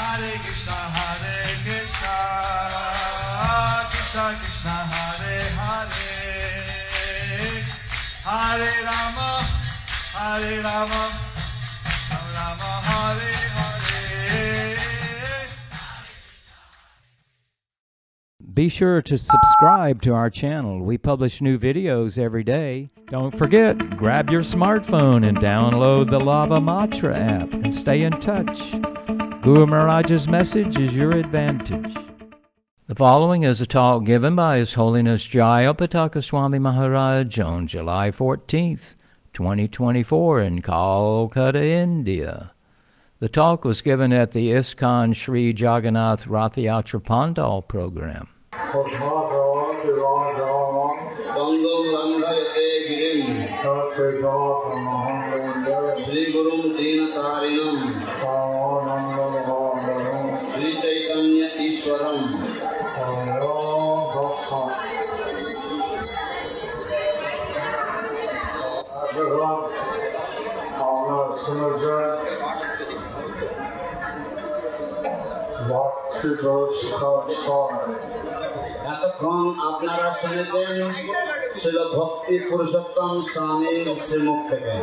Hare Krishna, Krishna Krishna, Hare Hare, Hare Rama, Rama Rama, Hare Hare. Be sure to subscribe to our channel. We publish new videos every day. Don't forget, grab your smartphone and download the Lava Matra app and stay in touch. Guru Maharaj's message is your advantage. The following is a talk given by His Holiness Jayapataka Swami Maharaj on July 14th, 2024 in Kolkata, India. The talk was given at the ISKCON Sri Jagannath Rath Yatra Pandal program. Sri Gurum Dinatarinam Sri Chaitanya Ishwaram এতক্ষণ আপনারা শুনেছেন ছিল ভক্তি পুরুষোত্তম স্বামীর শ্রীমুখ থেকে।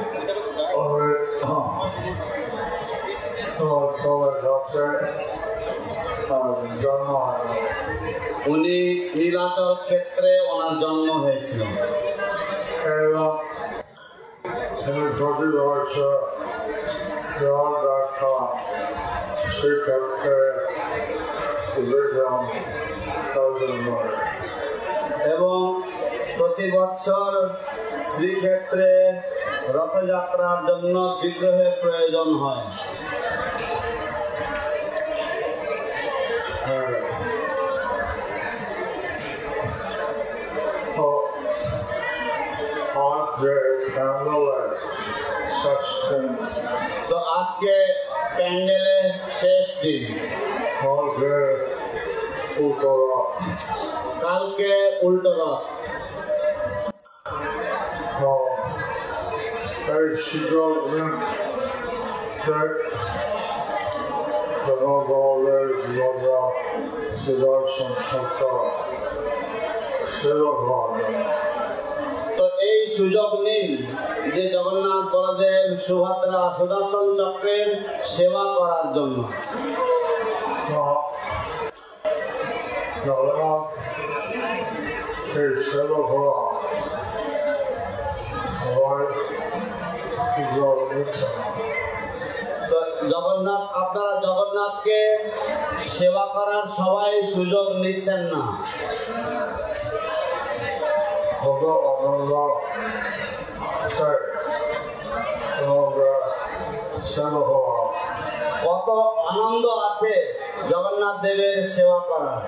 উনি নীলাচল ক্ষেত্রে ওনার জন্ম হয়েছিল। এবং প্রতি বছর শ্রীক্ষেত্রে রথযাত্রার জন্য বিগ্রহের প্রয়োজন হয়। তো আজকে প্যান্ডেলের শেষ দিন, কালকে উল্টো রথ। তো এই সুযোগ নিন যে জগন্নাথ বলদেব সুভদ্রা সুদর্শন চক্রের সেবা করার জন্য। জগন্নাথ আপনারা জগন্নাথকে সেবা করার সবাই সুযোগ নিচ্ছেন না। কত আনন্দ আছে জগন্নাথ দেবের সেবা করার।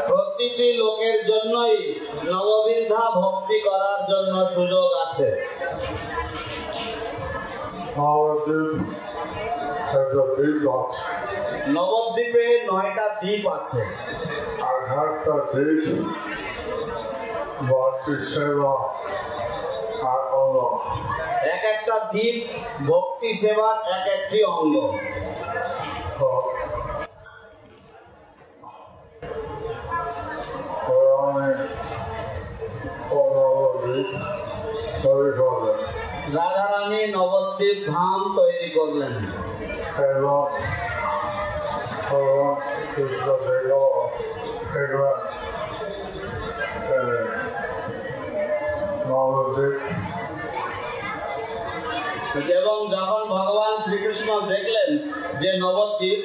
প্রতিটি লোকের জন্যই নববিধা ভক্তি করার জন্য সুযোগ আছে। নবদ্বীপে 9টা দ্বীপ আছে। এক একটা দ্বীপ ভক্তি সেবার এক একটি অঙ্গ। রাধারানী নবদ্বীপ ধাম তৈরি করলেন। এবং যখন ভগবান শ্রীকৃষ্ণ দেখলেন যে নবদ্বীপ,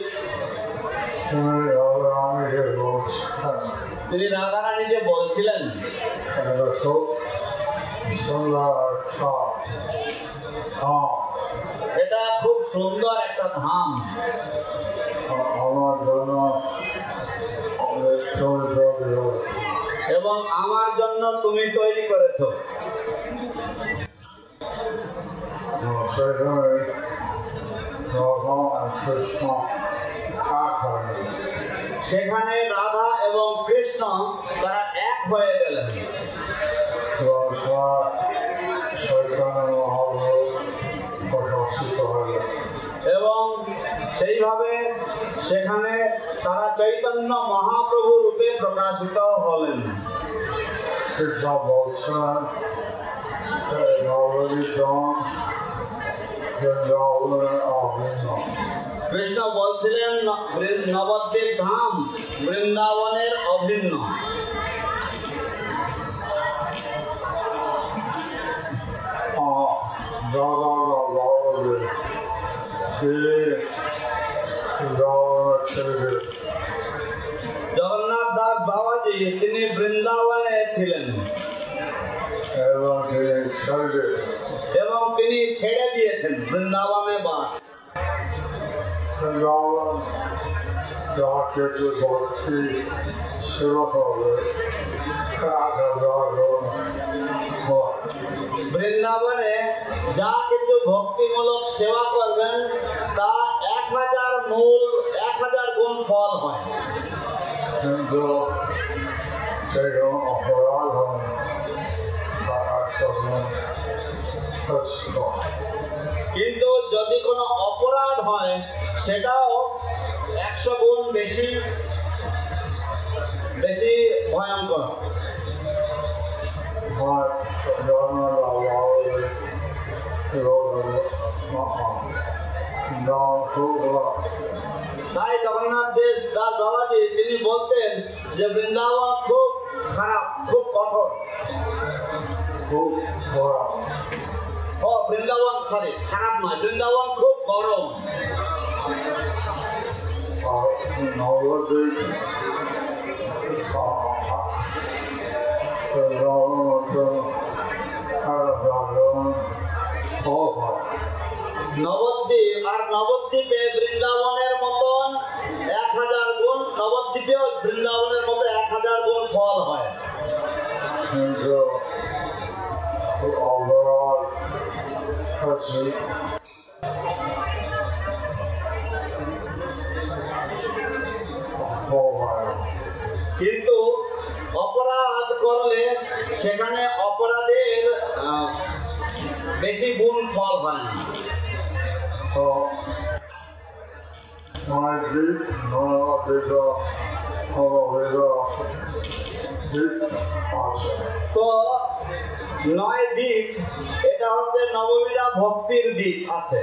তিনি রাধারানীকে বলছিলেন এটা খুব সুন্দর একটা ধাম, এবং আমার জন্য তুমি তৈরি করেছো। সেখানে রাধা এবং কৃষ্ণ তারা এক হয়ে গেলেন এবং সেইভাবে সেখানে তারা চৈতন্য মহাপ্রভু রূপে প্রকাশিত হলেন। কৃষ্ণ বলছিলেন নবদ্বীপ ধাম বৃন্দাবনের অভিন্ন। জগন্নাথ দাস বাবাজি তিনি বৃন্দাবনে ছিলেন এবং তিনি ছেড়ে দিয়েছেন বৃন্দাবনে বাস। বৃন্দাবনে যা কিছু ভক্তিমূলক সেবা করবেন তা 1000 গুণ ফল হয়। কিন্তু যদি কোনো অপরাধ হয় সেটাও 100 গুণ বেশি ভয়ঙ্কর। তাই জগন্নাথ দাস বাবাজি তিনি বলতেন যে বৃন্দাবন খুব খারাপ, খুব কঠোর। বৃন্দাবন খারাপ নয়, বৃন্দাবন খুব গরম। নবদ্বীপে বৃন্দাবনের মতন 1000 গুণ, নবদ্বীপেও বৃন্দাবনের মতো 1000 গুণ ফল হয়। কিন্তু অপরাধ করলে সেখানে অপরাধের বেশি গুণ ফল হয় না। তো 9 দিক, এটা হচ্ছে নবমীরা ভক্তির দিক আছে।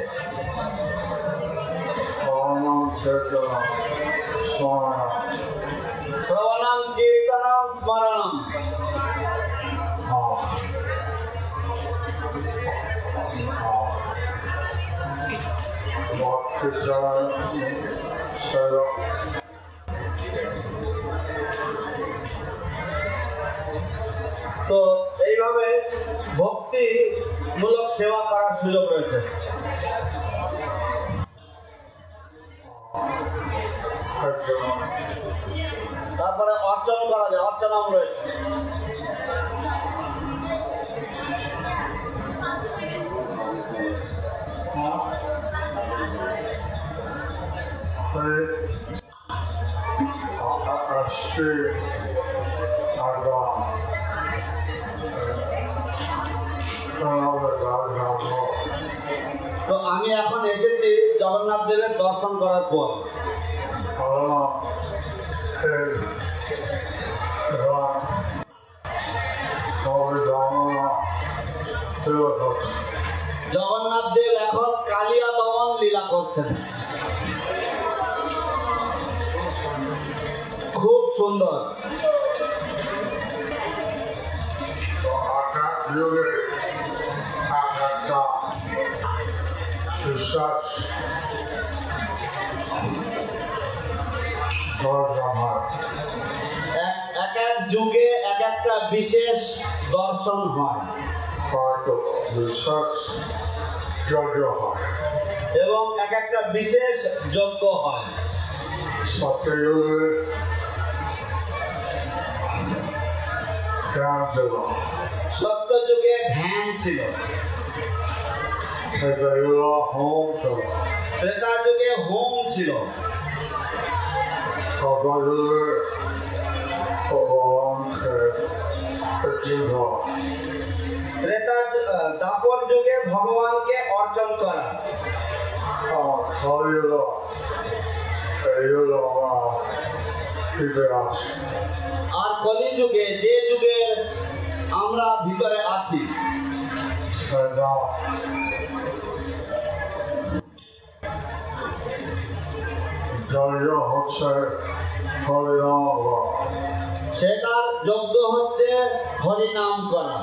শ্রবণম কীর্তনম স্মরণম। তো এইভাবে ভক্তিমূলক সেবা করার সুযোগ রয়েছে। তারপরে অর্চন করা যায়, অর্চনাম রয়েছে। তো আমি এখন এসেছি জগন্নাথ দেবের দর্শন করার পর। জগন্নাথ দেব এখন কালিয়া দমন লীলা করছেন, খুব সুন্দর। এক এক যুগে এক একটা বিশেষ দর্শন হয় এবং এক একটা বিশেষ যজ্ঞ হয়। সত্যযুগে ধ্যান ছিল, ত্রেতা যুগে হোম ছিল, ত্রেতা দাপর যুগে ভগবানকে অর্জন করা। আর কলি যুগে, যে যুগে আমরা ভিতরে আছি, সেটার যজ্ঞ হচ্ছে হরিনাম করা।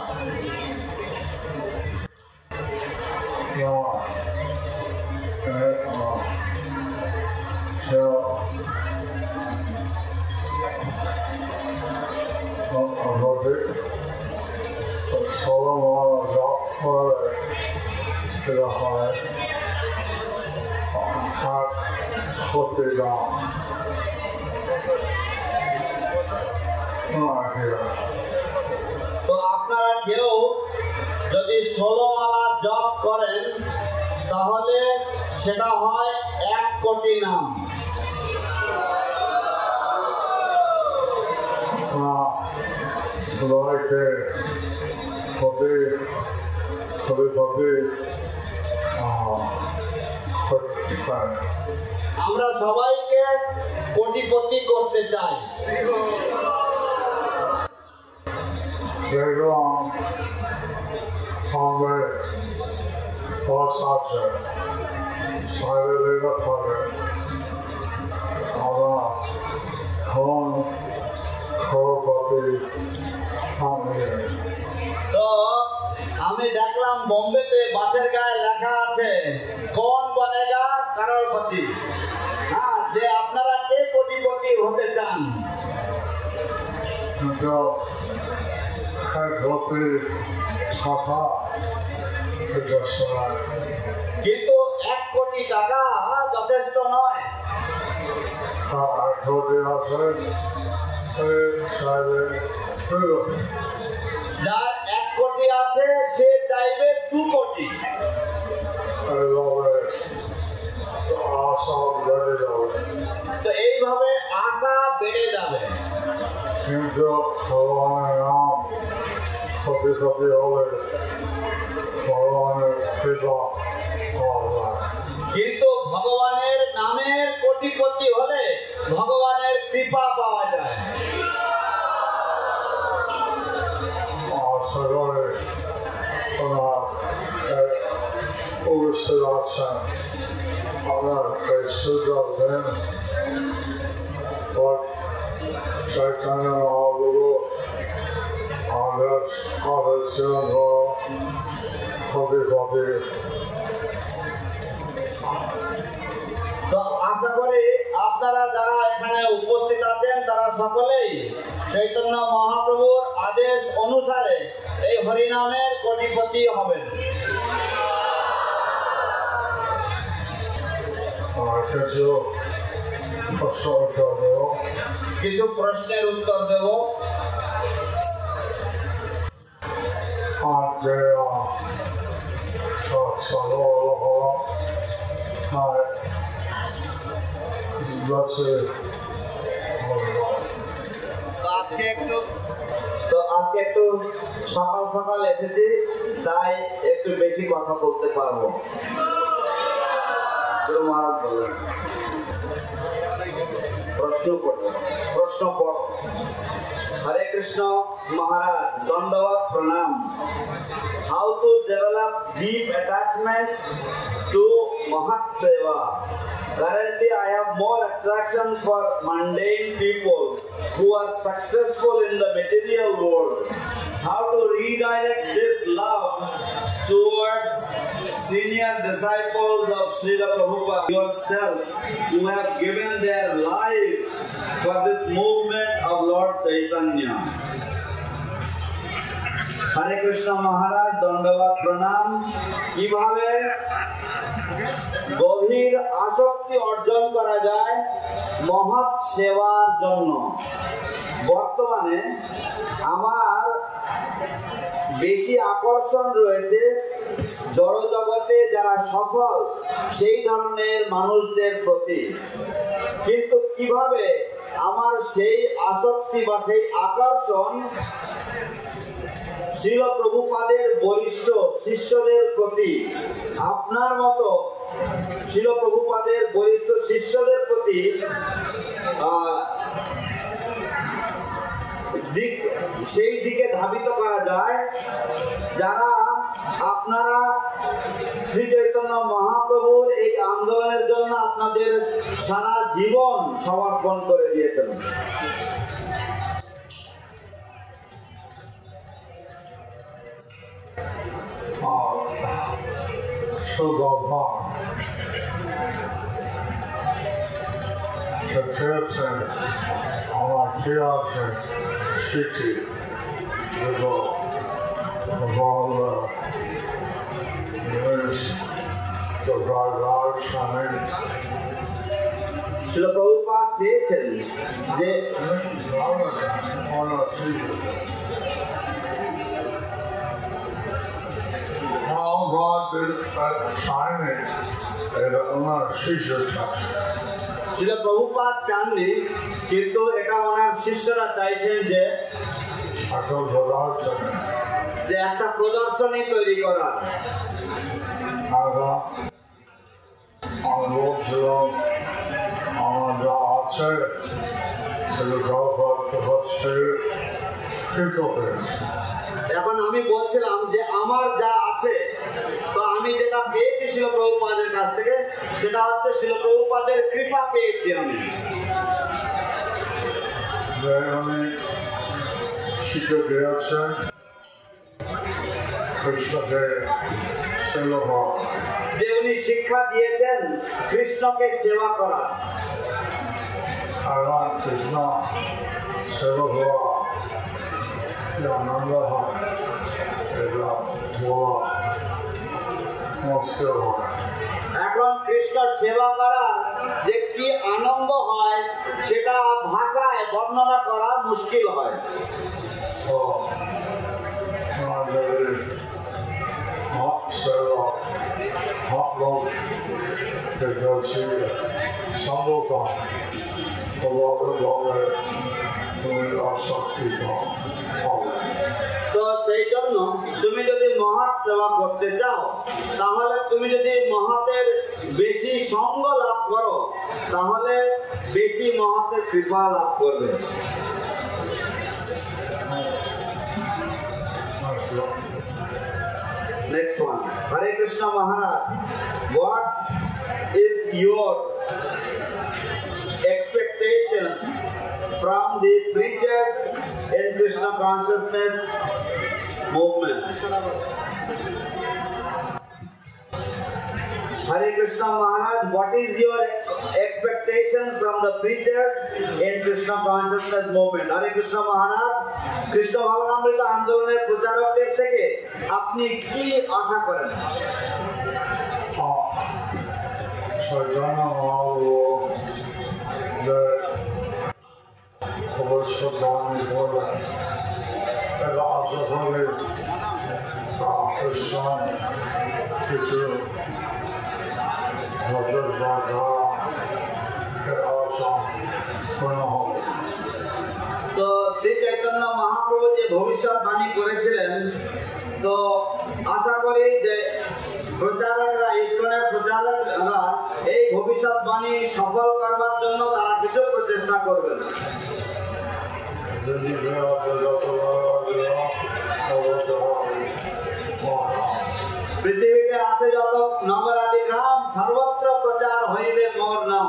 তো আপনারা কেউ যদি 16 মালা জপ করেন তাহলে সেটা হয় 1 কোটি নাম। আমরা সবাইকে কোটিপতি করতে চাই। তো আমি দেখলাম বোম্বেতে বাসের গায়ে লেখা আছে কোন বনেগা করোড়পতি। হ্যাঁ, যে আপনারা কে কোটিপতি হতে চান? কিন্তু 1 কোটি টাকা যথেষ্ট নয়। যার 1 কোটি আছে সে চাইবে 2 কোটি। তো এইভাবে আশা বেড়ে যাবে। কিন্তু ভগবানের নাম কোটি কোটি হবে, ভগবানের কৃপা পাওয়া যায়। কিন্তু ভগবানের নামের কোটিপতি হলে ভগবানের কৃপা পাওয়া যায়। আশা করে ওনার অবশ্যই আছেন, আমরা এই সুযোগ দেন। চৈতন্য মহাপ্রভু আমাদের আলোচন কবি কবি। তো আশা করি আপনারা যারা এখানে উপস্থিত আছেন তারা সকলেই চৈতন্য মহাপ্রভুর আদেশ অনুসারে এই হরিনামের কোটিপতি হবেন। কিছু প্রশ্নের উত্তর দেব। আজকে একটু সকাল সকাল এসেছি, তাই একটু বেশি কথা বলতে পারবো। প্রশ্ন পড়ো। হরে কৃষ্ণ মহারাজ, দণ্ডবত প্রণাম। How to develop deep attachment to Mahat Seva? Currently, I have more attraction for mundane people who are successful in the material world. How to redirect this love towards senior disciples of Srila Prabhupada yourself, who have given their lives for this movement of Lord Chaitanya? হরে কৃষ্ণ মহারাজ, দণ্ডবত প্রণাম। কিভাবে গভীর আসক্তি অর্জন করা যায় মহৎ সেবার জন্য? বর্তমানে আমার বেশি আকর্ষণ রয়েছে জড় জগতে যারা সফল সেই ধরনের মানুষদের প্রতি, কিন্তু কিভাবে আমার সেই আসক্তি বা সেই আকর্ষণ শ্রীল প্রভুপাদের বরিষ্ঠ শিষ্যদের প্রতি, আপনার মতো শ্রীল প্রভুপাদের বরিষ্ঠ শিষ্যদের প্রতি সেই দিকে ধাবিত করা যায় যারা আপনারা শ্রী চৈতন্য মহাপ্রভুর এই আন্দোলনের জন্য আপনাদের সারা জীবন সমর্পণ করে দিয়েছেন। আমার ক্রিয়াকে শিখি শ্রীল প্রভুপাদ চেয়েছেন যে শ্রীল প্রভুপাদ চাননি, কিন্তু এটা ওনার শিষ্যরা চাইছেন যে একটা প্রদর্শনী তৈরি করা। আমার যা আছে এখন আমি বলছিলাম যে আমার যা আছে, তো আমি যেটা পেয়েছি শ্রীল প্রভুপাদের কাছ থেকে সেটা হচ্ছে শ্রীল প্রভুপাদের কৃপা পেয়েছি আমি। শিখে দিয়েছেন কৃষ্ণকে সেবা, যে উনি শিক্ষা দিয়েছেন কৃষ্ণকে সেবা করা। কৃষ্ণ সেবা হওয়া আনন্দ হয়, এটা বলা মুশকিল হয়। এখন কৃষ্ণ সেবা করা যে কি আনন্দ হয় সেটা ভাষায় বর্ণনা করা মুশকিল হয়। তো সেই জন্য তুমি যদি মহাৎ সেবা করতে চাও, তাহলে তুমি যদি মহাতের বেশি সঙ্গ লাভ করো, তাহলে বেশি মহাতের কৃপা লাভ করবে। Next one. Hare Krishna Maharaj, what is your expectation from the preachers in Krishna consciousness movement? Hare Krishna Maharaj, what is your expectation from the preachers in Krishna consciousness movement? Hare Krishna Maharaj, Krishna Bhavanamrita আন্দোলনের প্রচারকদের থেকে আপনি কি আশা করেন? চৈতন্য মহাপ্রভু যে ভবিষ্যৎবাণী বলেন, এটা আশা করি কৃষ্ণ কিছু তো শ্রী চৈতন্য মহাপ্রভু যে ভবিষ্যৎবাণী করেছিলেন, তো আশা করি যে প্রচারকরা, ইসকনের প্রচারকরা এই ভবিষ্যৎবাণী সফল করবার জন্য তারা কিছু প্রচেষ্টা করবেন। পৃথিবীতে আছে যত নগরাদি গ্রাম, সর্বত্র প্রচার হইবে মোর নাম।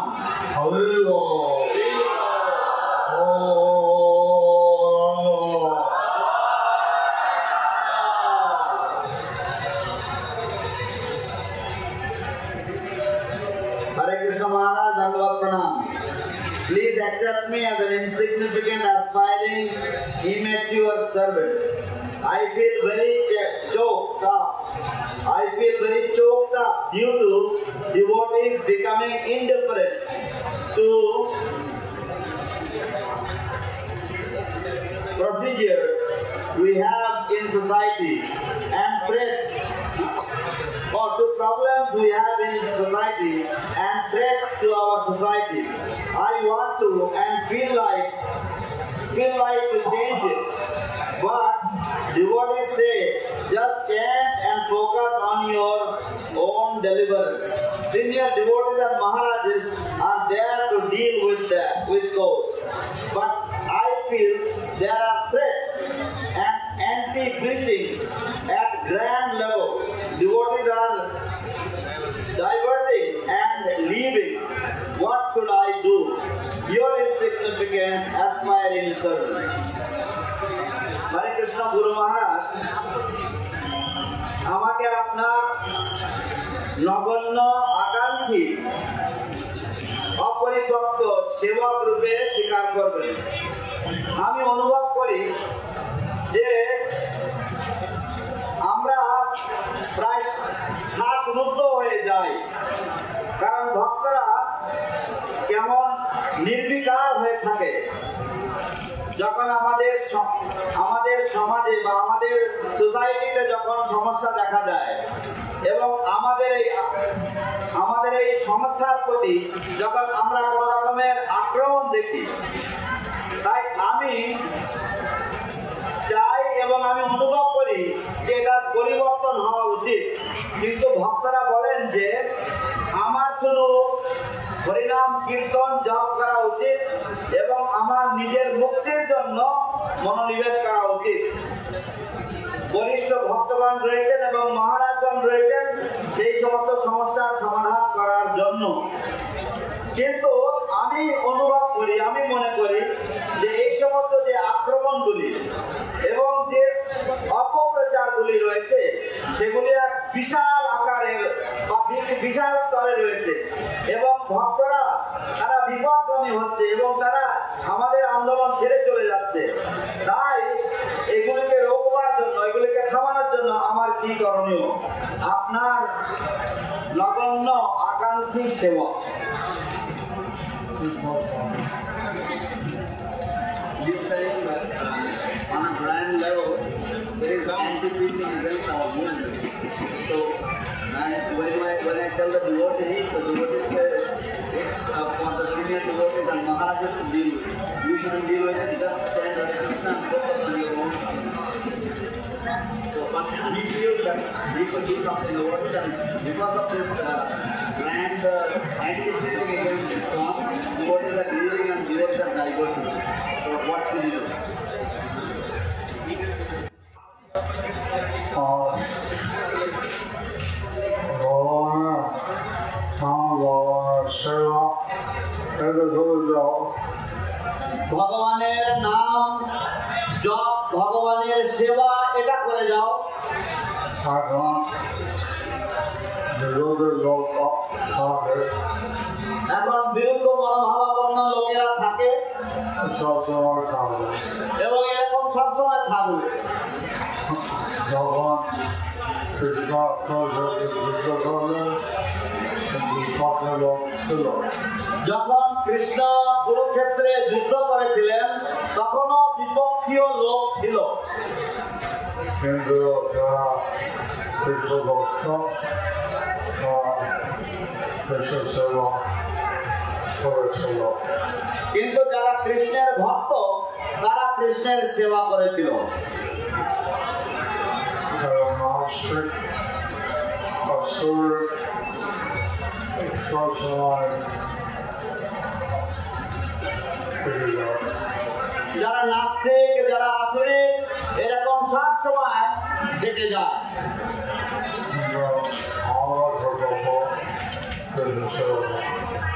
Hare Krishna Maharaj, Dandavad Pranam. Please accept me as an insignificant, aspiring, immature servant. I feel very choked up. I feel very choked up due to devotees becoming indifferent to procedures we have in society and threats or to problems problems we have in society and threats to our society. I want to and feel like to change it. But devotees say, just chant and focus on your own deliverance. Senior devotees and Maharajas are there to deal with those. But I feel there are threats and anti-preaching at grand level. Devotees are diverting and leaving. What should I do? Your insignificant aspiring servant. Hare Krishna Guru Maharaj, আমাকে আপনার নগণ্য আকাঙ্ক্ষী অপরিপক্ক সেবক রূপে স্বীকার করবেন। আমি অনুভব করি যে আমরা প্রায় শ্বাসরুদ্ধ হয়ে যাই, কারণ ভক্তরা কেমন নির্বিকার হয়ে থাকে যখন আমাদের সমাজে বা আমাদের সোসাইটিতে যখন সমস্যা দেখা দেয়, এবং আমাদের এই সংস্থার প্রতি যখন আমরা কোনো রকমের আক্রমণ দেখি। তাই আমি চাই এবং আমি অনুভব করি যে এটার পরিবর্তন হওয়া উচিত। কিন্তু ভক্তরা বলেন যে আমার শুধু হরিনাম কীর্তন জপ করা উচিত এবং আমার নিজের মুক্তির জন্য মনোনিবেশ করা উচিত। বরিষ্ঠ ভক্তগণ রয়েছেন এবং মহারাজগণ রয়েছেন সেই সমস্ত সমস্যার সমাধান করার জন্য। কিন্তু আমি অনুভব করি, আমি মনে করি যে এই সমস্ত যে আক্রমণগুলি এবং যে অপপ্রচারগুলি রয়েছে সেগুলি এক বিশাল আকারের বা বিশাল স্তরে রয়েছে, এবং ভক্তরা তারা বিপদগামী হচ্ছে এবং তারা আমাদের আন্দোলন ছেড়ে চলে যাচ্ছে। তাই এগুলিকে রোকবার জন্য, এগুলিকে থামানোর জন্য আমার কি করণীয়? আপনার নগণ্য আকাঙ্ক্ষী সেবক। This saying that on a grand level there is anti-preaching against our movement. So when I tell the devotees say for the senior devotees and Maharajas to deal, you shouldn't deal with it, just chant Hare Krishna and focus on your own. So but he feels that he could do something about it, and because of this grand anti-preaching against Islam, devotees are leaving and devotees are diverting. So what should he do? ভগবানের নাম জপ, ভগবানের সেবা, এটা করে যাও। এখন বিরুদ্ধ মনোভাবাপন্ন লোকেরা থাকে এবং এরকম সবসময় থাকবে। যখন কৃষ্ণ কুরুক্ষেত্রে যুদ্ধ করেছিলেন তখনও বিপক্ষীয় লোক ছিল, কিন্তু যারা কৃষ্ণের ভক্ত তারা কৃষ্ণের সেবা করেছিল। যারা নাস্তিক, যারা আসরিক, এরকম সব সময় থেকে যায়।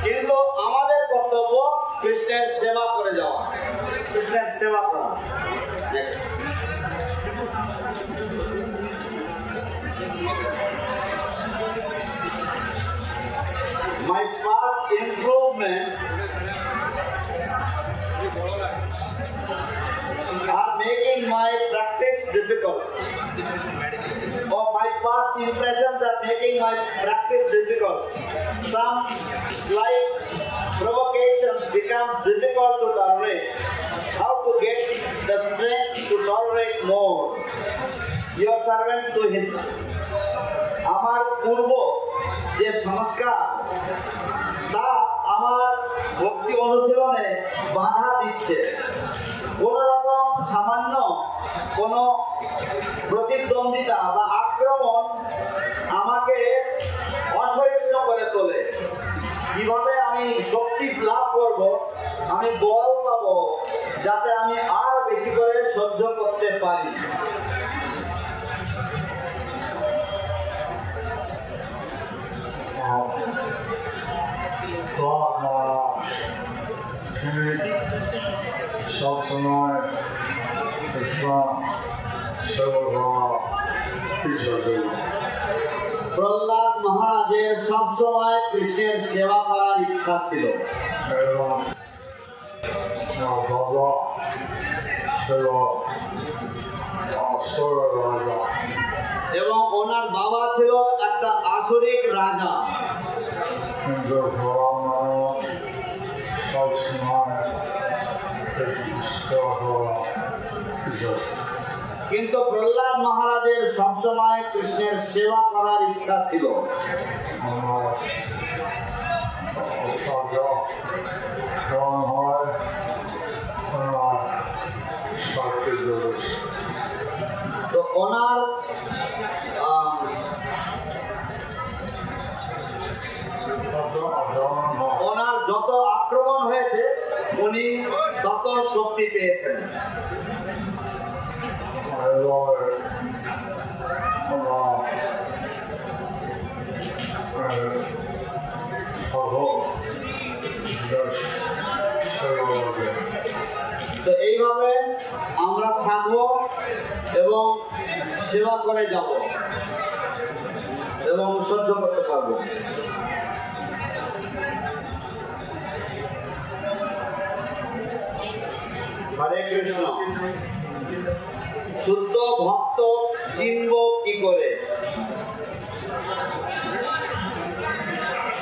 কিন্তু আমাদের কর্তব্য কৃষ্ণের সেবা করে যাওয়া, কৃষ্ণের সেবা করা। My past improvements are making my practice difficult. Or my past impressions are making my practice difficult. Some slight provocations becomes difficult to tolerate. How to get the strength to tolerate more? Your servant to him. আমার পূর্ব যে সংস্কার তা আমার ভক্তি অনুশীলনে বাধা দিচ্ছে। কোন রকম সামান্য কোনো প্রতিদ্বন্দ্বিতা বা আক্রমণ আমাকে অসহিষ্ণু করে তোলে। কিভাবে আমি শক্তি লাভ করব, আমি বল পাবো যাতে আমি আর বেশি করে সহ্য করতে পারি। সবসময় প্রহ্লাদ মহারাজের সবসময় কৃষ্ণের সেবা করার ইচ্ছা ছিল এবং ওনার বাবা ছিল একটা আসরিক রাজা। কিন্তু প্রহ্লাদ মহারাজের সবসময় কৃষ্ণের সেবা করার ইচ্ছা ছিল। তো ওনার যত আক্রমণ হয়েছে উনি তত শক্তি পেয়েছেন। তো এইভাবে আমরা থাকবো এবং সেবা করে যাব এবং সহ্য করতে পারবো। হরে কৃষ্ণ। শুদ্ধ ভক্ত চিনব কি করে?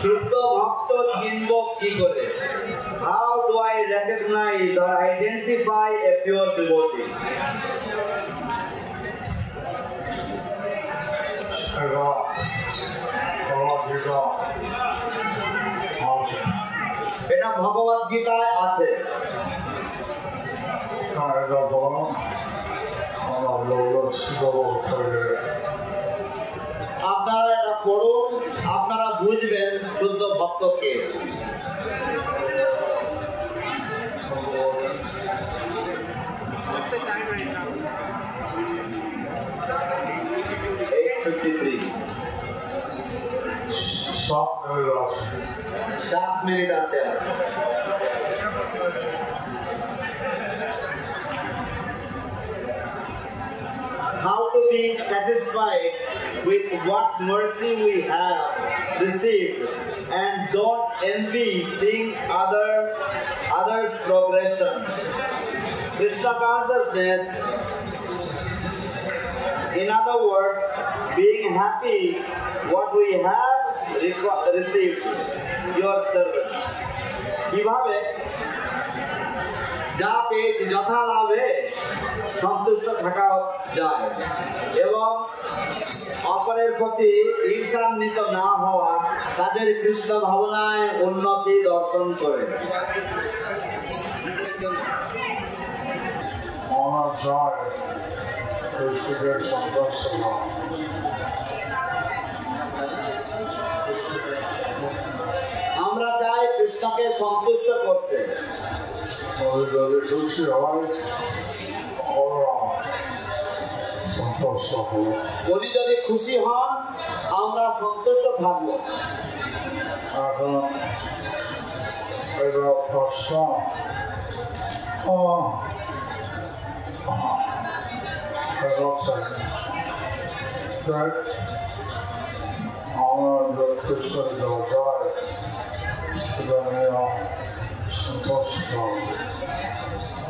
শুদ্ধ ভক্ত চিনব কি করে? How do I recognize or identify a pure devotee? এটা ভগবদ গীতায় আছে। আপনারা এটা পড়ুন, আপনারা বুঝবেন শুদ্ধ ভক্তকে। সাত মিনিট আছে। How to be satisfied with what mercy we have received and don't envy seeing others' progression. Krishna consciousness, in other words, being happy what we have received, your servant. কিভাবে যা পেয়েছি যথা লাভে সন্তুষ্ট থাকা যায় এবং অপরের প্রতি ঈর্ষান্বিত না হওয়া তাদের কৃষ্ণ ভাবনায় উন্নতি দর্শন করে। আমরা চাই কৃষ্ণকে সন্তুষ্ট করতে। উনি যদি খুশি হন আমরা সন্তুষ্ট থাকবো।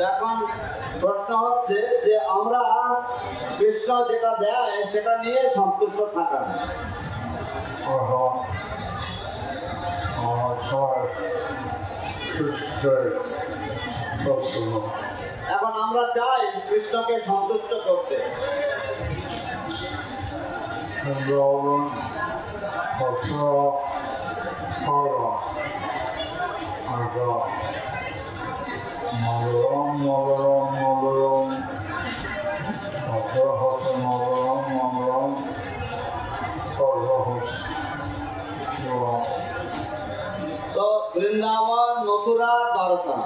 এখন প্রশ্ন হচ্ছে যে আমরা কৃষ্ণ যেটা দেয় সেটা নিয়ে সন্তুষ্ট থাকা। এখন আমরা চাই কৃষ্ণকে সন্তুষ্ট করতে। তো বৃন্দাবন, মথুরা, দ্বারকা,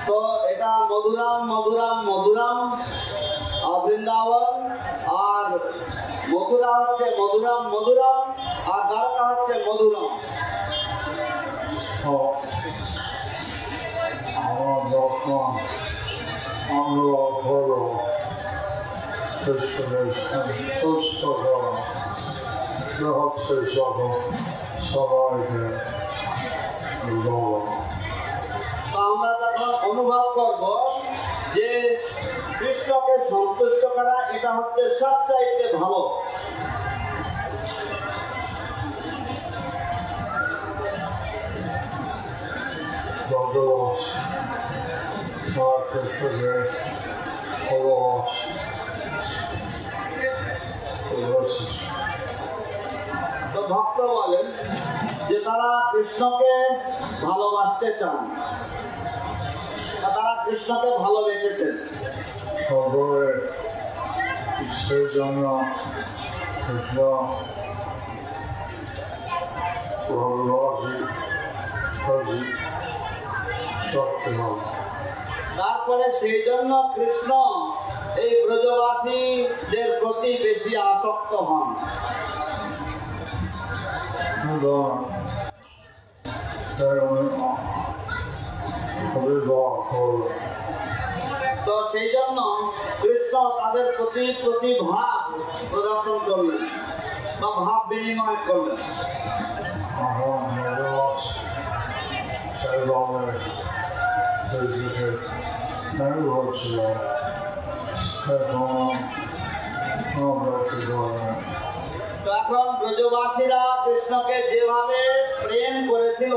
তো এটা মধুরাম মধুরাম মধুরাম বৃন্দাবন, আর মথুরা হচ্ছে মধুরাম মধুরাম, আর দ্বারকা হচ্ছে মধুরাম। আমার যখন আমরা হলো সুস্থ করা হচ্ছে সবাইকে আমরা তখন অনুভব করব যে কৃষ্ণকে সন্তুষ্ট করা এটা হচ্ছে সবচাইতে ভালো। তো ভক্ত বলেন যে তারা কৃষ্ণকে ভালোবাসতে চান, তারা কৃষ্ণকে ভালোবেসেছেন। সেই জন্য কৃষ্ণ তারপরে সেই জন্য কৃষ্ণ এই ব্রজবাসীদের প্রতি বেশি আসক্ত হন। তো সেই জন্য কৃষ্ণ তাদের প্রতি ভাব প্রদর্শন করলেন বা ভাব বিনিময় করলেন। তো এখন ব্রজবাসীরা কৃষ্ণকে যেভাবে প্রেম করেছিল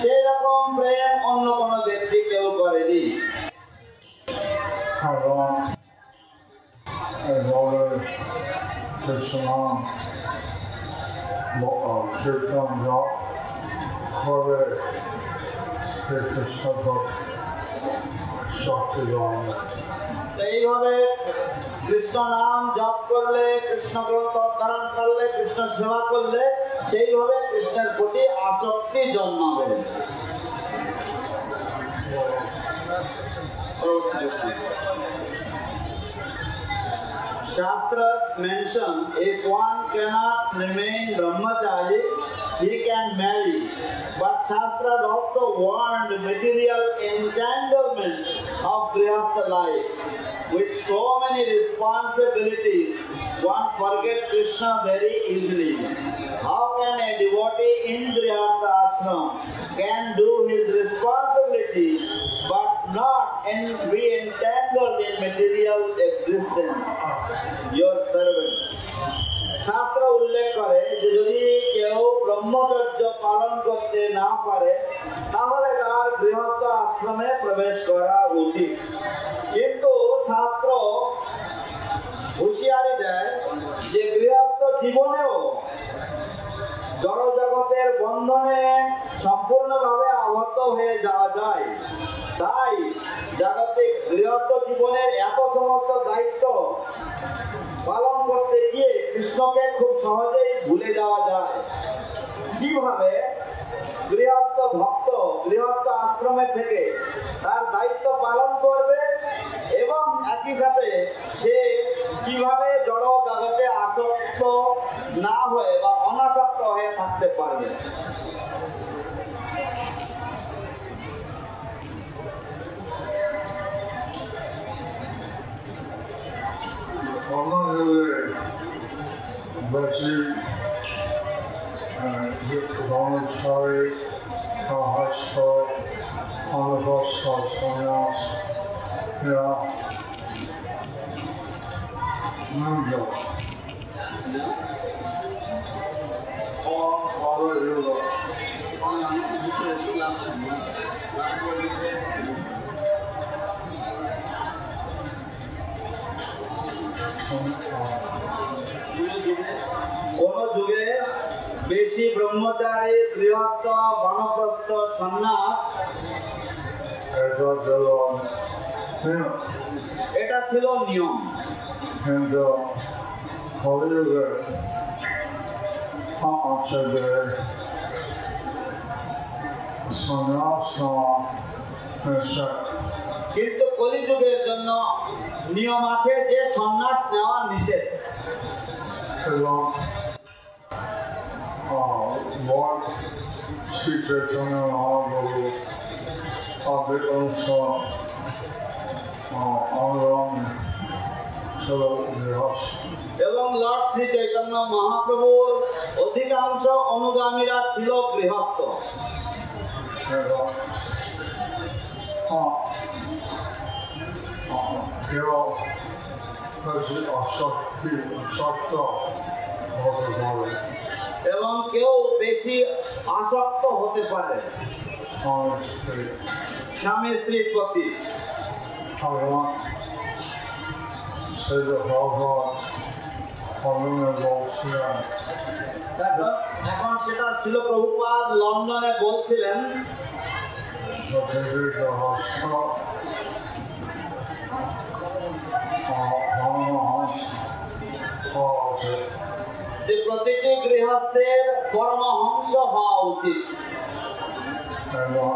সেই রকম প্রেম অন্য কোনো ব্যক্তি কেউ করেনি। এইভাবে কৃষ্ণ নাম জপ করলে, কৃষ্ণ গ্রন্থ অধ্যয়ন করলে, কৃষ্ণ সেবা করলে সেইভাবে কৃষ্ণের প্রতি আসক্তি জন্মাবে। Shastras mention if one cannot remain brahmachari, he can marry. But Shastras also warned material entanglement of grihastha life. With so many responsibilities, one forgets Krishna very easily. How can a devotee in grihastha ashram can do his responsibility but not be entangled in material existence? Your servant. শাস্ত্র উল্লেখ করে যে যদি কেউ ব্রহ্মচর্য পালন করতে না পারে তাহলে তার গৃহস্থ আশ্রমে প্রবেশ করা উচিত। কিন্তু শাস্ত্র হুঁশিয়ারি দেয় যে গৃহস্থ জীবনেও জড় জগতের বন্ধনে সম্পূর্ণভাবে আবদ্ধ হয়ে যাওয়া যায়। তাই জাগতিক গৃহস্থ জীবনের এত সমস্ত দায়িত্ব পালন করতে গিয়ে কৃষ্ণকে খুব সহজেই ভুলে যাওয়া যায়। কিভাবে গৃহস্থ ভক্ত গৃহস্থ আশ্রমে থেকে তার দায়িত্ব পালন করবে এবং একই সাথে সে কিভাবে জড় জগতে আসক্ত না হয়ে বা অনাসক্ত হয়ে থাকতে পারবে। কোন যুগে বেশি ব্রহ্মচারী গৃহস্থ বানপ্রস্থ সন্ন্যাস এটা ছিল নিয়ম। কিন্তু কলিযুগে আছে যে সন্ন্যাস কিন্তু কলিযুগের জন্য নিয়ম আছে যে সন্ন্যাস নেওয়া নিষেধ। এবং Lord Sri Chaitanya Mahaprabhu তাদের অনুসরণ অনুগামী ছিল গৃহস্থ। এবং লর্ড শ্রী চৈতন্য মহাপ্রভুর অধিকাংশ অনুগামীরা ছিল গৃহস্থ। এবং কেউ বেশি আসক্ত হতে পারে এবং কেউ বেশি আসক্ত হতে পারে স্বামী স্ত্রীর প্রতি। এখন সেটা ছিল প্রভুপাদ লন্ডনে বলছিলেন যে প্রতিটি গৃহস্থের পরমহংস হওয়া উচিত। এবং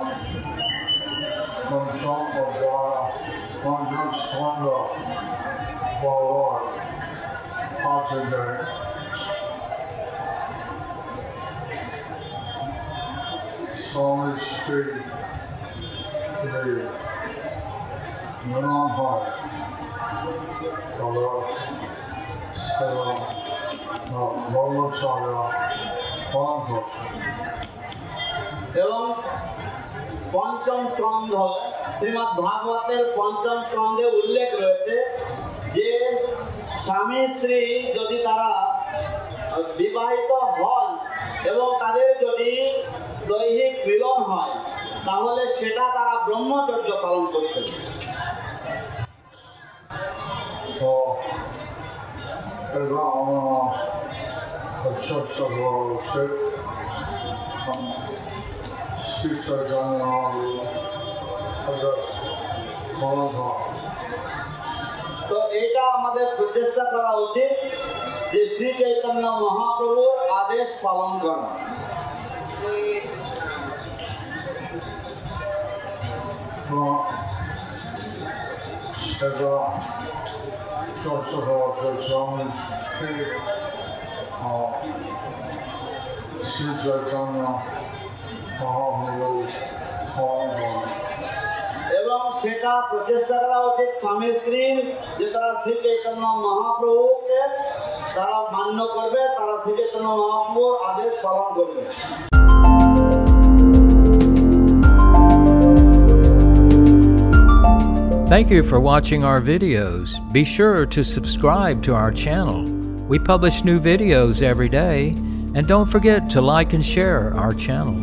পঞ্চম স্কন্ধ শ্রীমদ্ ভাগবতের পঞ্চম স্কন্ধে উল্লেখ রয়েছে যে স্বামী স্ত্রী যদি তারা বিবাহিত হন এবং তাদের যদি দৈহিক মিলন হয় তাহলে সেটা তারা ব্রহ্মচর্য পালন করছে। তো এটা আমাদের প্রচেষ্টা করা উচিত যে শ্রী চৈতন্য মহাপ্রভুর আদেশ পালন করা। এবং সেটা প্রচেষ্টা করা উচিত স্বামী স্ত্রীর যে তারা শ্রী চৈতন্য মহাপ্রভুকে তারা মান্য করবে, তারা শ্রী চৈতন্য মহাপ্রভুর আদেশ পালন করবে। Thank you for watching our videos. Be sure to subscribe to our channel. We publish new videos every day, and don't forget to like and share our channel.